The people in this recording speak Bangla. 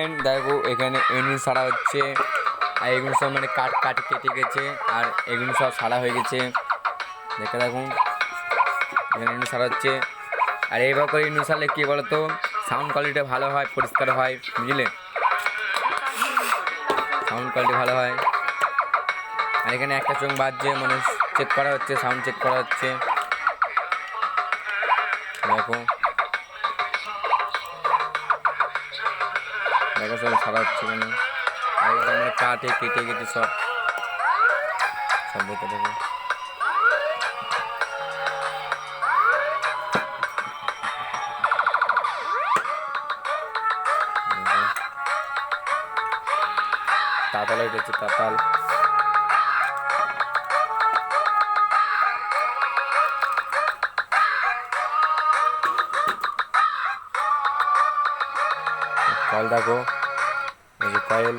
ফ্রেন্ড দেখো এখানে এমনি সারা হচ্ছে, আর এগুলো সব মানে কাট কেটে গেছে, আর এগুলো সব সারা হয়ে গেছে। দেখে দেখুন এখানে এমনি সারা হচ্ছে। আর এইভাবে করে এমনি সারলে কী বলতো, সাউন্ড কোয়ালিটি ভালো হয়, পরিষ্কার হয়, বুঝলে, সাউন্ড কোয়ালিটি ভালো হয়। আর এখানে একটা চোখ বাজছে, মানে চেক করা হচ্ছে, সাউন্ড চেক করা হচ্ছে। দেখো দেখো সব সারা হচ্ছে এখানে, আর এখানে মানে কাটে কেটে গেছে সব, সব দেখে দেখো। তাতাল হচ্ছে তাতাল। কয়েল দেখো, এই যে কয়েল।